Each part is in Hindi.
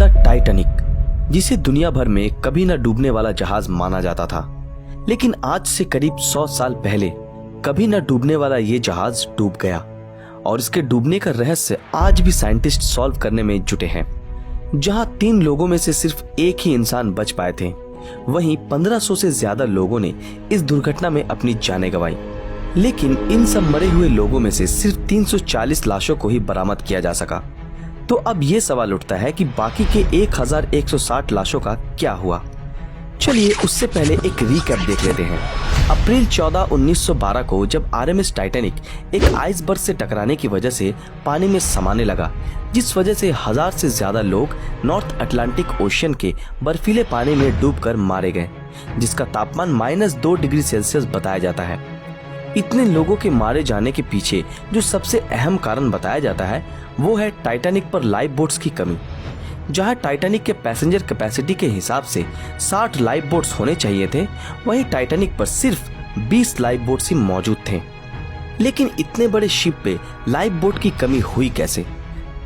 द टाइटैनिक, जिसे दुनिया भर में कभी न डूबने वाला जहाज माना जाता था, लेकिन आज से करीब 100 साल पहले कभी न डूबने वाला ये जहाज डूब गया और इसके डूबने का रहस्य आज भी साइंटिस्ट सॉल्व करने में जुटे हैं। जहां 3 लोगों में से सिर्फ एक ही इंसान बच पाए थे, वहीं 1500 से ज्यादा लोगों ने इस दुर्घटना में अपनी जानें गंवाई। लेकिन इन सब मरे हुए लोगों में से सिर्फ 340 लाशों को ही बरामद किया जा सका। तो अब ये सवाल उठता है कि बाकी के 1160 लाशों का क्या हुआ। चलिए उससे पहले एक रीकैप देख लेते हैं। अप्रैल 14, 1912 को जब आरएमएस टाइटैनिक एक आइसबर्ग से टकराने की वजह से पानी में समाने लगा, जिस वजह से 1000 से ज्यादा लोग नॉर्थ अटलांटिक ओशियन के बर्फीले पानी में डूबकर मारे गए, जिसका तापमान -2 डिग्री सेल्सियस बताया जाता है। इतने लोगों के मारे जाने के पीछे जो सबसे अहम कारण बताया जाता है वो है टाइटैनिक पर लाइफ बोट्स की कमी। जहां टाइटैनिक के पैसेंजर कैपेसिटी के हिसाब से 60 लाइफ बोट्स होने चाहिए थे, वहीं टाइटैनिक पर सिर्फ 20 लाइफ बोट्स ही मौजूद थे। लेकिन इतने बड़े शिप पे लाइफ बोट की कमी हुई कैसे?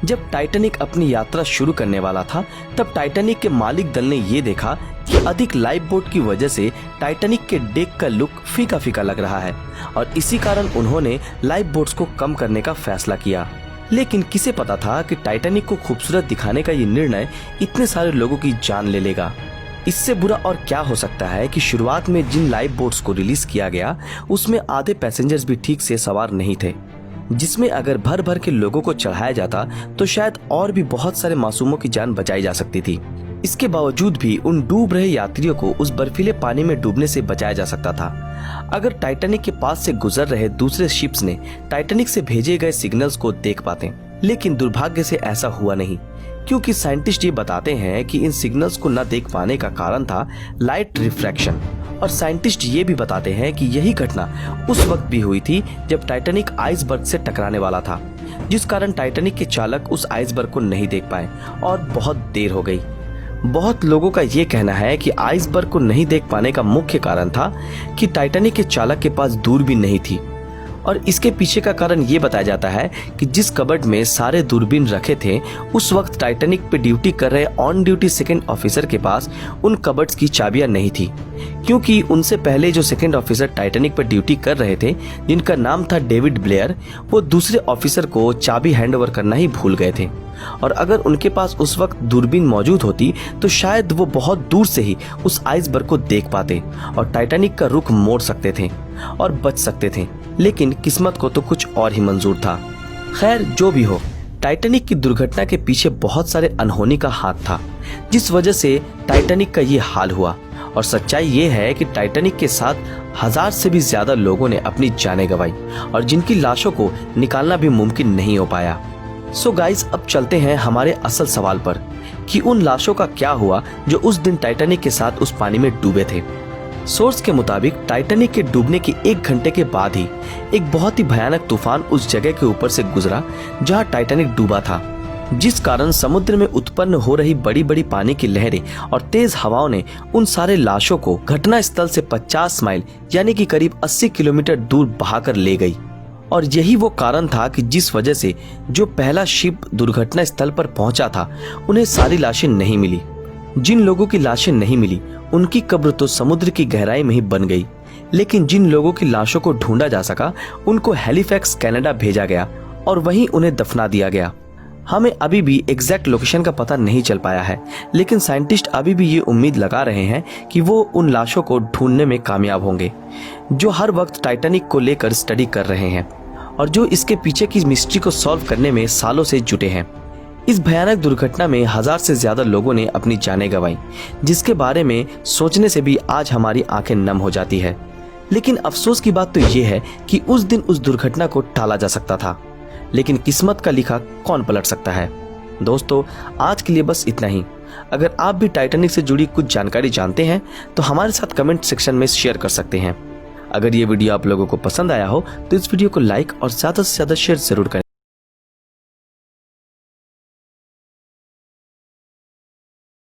जब टाइटैनिक अपनी यात्रा शुरू करने वाला था, तब टाइटैनिक के मालिक दल ने ये देखा कि अधिक लाइफ बोट की वजह से टाइटैनिक के डेक का लुक फीका फीका लग रहा है और इसी कारण उन्होंने लाइफ बोट्स को कम करने का फैसला किया। लेकिन किसे पता था कि टाइटैनिक को खूबसूरत दिखाने का ये निर्णय इतने सारे लोगों की जान ले लेगा। इससे बुरा और क्या हो सकता है कि शुरुआत में जिन लाइफ बोट्स को रिलीज किया गया उसमें आधे पैसेंजर्स भी ठीक से सवार नहीं थे, जिसमें अगर भर भर के लोगों को चढ़ाया जाता तो शायद और भी बहुत सारे मासूमों की जान बचाई जा सकती थी। इसके बावजूद भी उन डूब रहे यात्रियों को उस बर्फीले पानी में डूबने से बचाया जा सकता था अगर टाइटैनिक के पास से गुजर रहे दूसरे शिप्स ने टाइटैनिक से भेजे गए सिग्नल्स को देख पाते। लेकिन दुर्भाग्य से ऐसा हुआ नहीं, क्योंकि साइंटिस्ट ये बताते हैं कि इन सिग्नल्स को न देख पाने का कारण था लाइट रिफ्रैक्शन। और साइंटिस्ट ये भी बताते हैं कि यही घटना उस वक्त भी हुई थी जब टाइटैनिक आइसबर्ग से टकराने वाला था, जिस कारण टाइटैनिक के चालक उस आइसबर्ग को नहीं देख पाए और बहुत देर हो गई। बहुत लोगों का ये कहना है कि आइसबर्ग को नहीं देख पाने का मुख्य कारण था कि टाइटैनिक के चालक के पास दूरबीन नहीं थी, और इसके पीछे का कारण ये बताया जाता है कि जिस कबर्ड में सारे दूरबीन रखे थे, उस वक्त टाइटैनिक पे ड्यूटी कर रहे ऑन ड्यूटी सेकंड ऑफिसर के पास उन कबर्ड्स की चाबियां नहीं थी, क्योंकि उनसे पहले जो सेकंड ऑफिसर टाइटैनिक पर ड्यूटी कर रहे थे, जिनका नाम था डेविड ब्लेयर, वो दूसरे ऑफिसर को चाबी हैंडओवर करना ही भूल गए थे। और अगर उनके पास उस वक्त दूरबीन मौजूद होती तो शायद वो बहुत दूर से ही उस आइसबर्ग को देख पाते और टाइटैनिक का रुख मोड़ सकते थे और बच सकते थे। लेकिन किस्मत को तो कुछ और ही मंजूर था। खैर, जो भी हो, टाइटैनिक की दुर्घटना के पीछे बहुत सारे अनहोनी का हाथ था, जिस वजह से टाइटैनिक का ये हाल हुआ। और सच्चाई ये है कि टाइटैनिक के साथ 1000 से भी ज्यादा लोगों ने अपनी जानें गंवाई और जिनकी लाशों को निकालना भी मुमकिन नहीं हो पाया। सो गाइस, अब चलते हैं हमारे असल सवाल पर कि उन लाशों का क्या हुआ जो उस दिन टाइटैनिक के साथ उस पानी में डूबे थे। सोर्स के मुताबिक टाइटैनिक के डूबने के 1 घंटे के बाद ही एक बहुत ही भयानक तूफान उस जगह के ऊपर से गुजरा जहां टाइटैनिक डूबा था, जिस कारण समुद्र में उत्पन्न हो रही बड़ी बड़ी पानी की लहरें और तेज हवाओं ने उन सारे लाशों को घटना स्थल से 50 माइल यानी कि करीब 80 किलोमीटर दूर बहाकर ले गई। और यही वो कारण था कि जिस वजह से जो पहला शिप दुर्घटना स्थल पर पहुंचा था, उन्हें सारी लाशें नहीं मिली। जिन लोगों की लाशें नहीं मिली उनकी कब्र तो समुद्र की गहराई में ही बन गई, लेकिन जिन लोगों की लाशों को ढूंढा जा सका उनको हैलिफैक्स कनाडा भेजा गया और वहीं उन्हें दफना दिया गया। हमें अभी भी एग्जैक्ट लोकेशन का पता नहीं चल पाया है, लेकिन साइंटिस्ट अभी भी ये उम्मीद लगा रहे हैं कि वो उन लाशों को ढूंढने में कामयाब होंगे, जो हर वक्त टाइटैनिक को लेकर स्टडी कर रहे हैं और जो इसके पीछे की मिस्ट्री को सॉल्व करने में सालों से जुटे हैं। इस भयानक दुर्घटना में 1000 से ज्यादा लोगों ने अपनी जानें गंवाई, जिसके बारे में सोचने से भी आज हमारी आंखें नम हो जाती है। लेकिन अफसोस की बात तो ये है कि उस दिन उस दुर्घटना को टाला जा सकता था, लेकिन किस्मत का लिखा कौन पलट सकता है। दोस्तों, आज के लिए बस इतना ही। अगर आप भी टाइटैनिक से जुड़ी कुछ जानकारी जानते हैं तो हमारे साथ कमेंट सेक्शन में शेयर कर सकते हैं। अगर ये वीडियो आप लोगों को पसंद आया हो तो इस वीडियो को लाइक और ज्यादा से ज्यादा शेयर जरूर करें।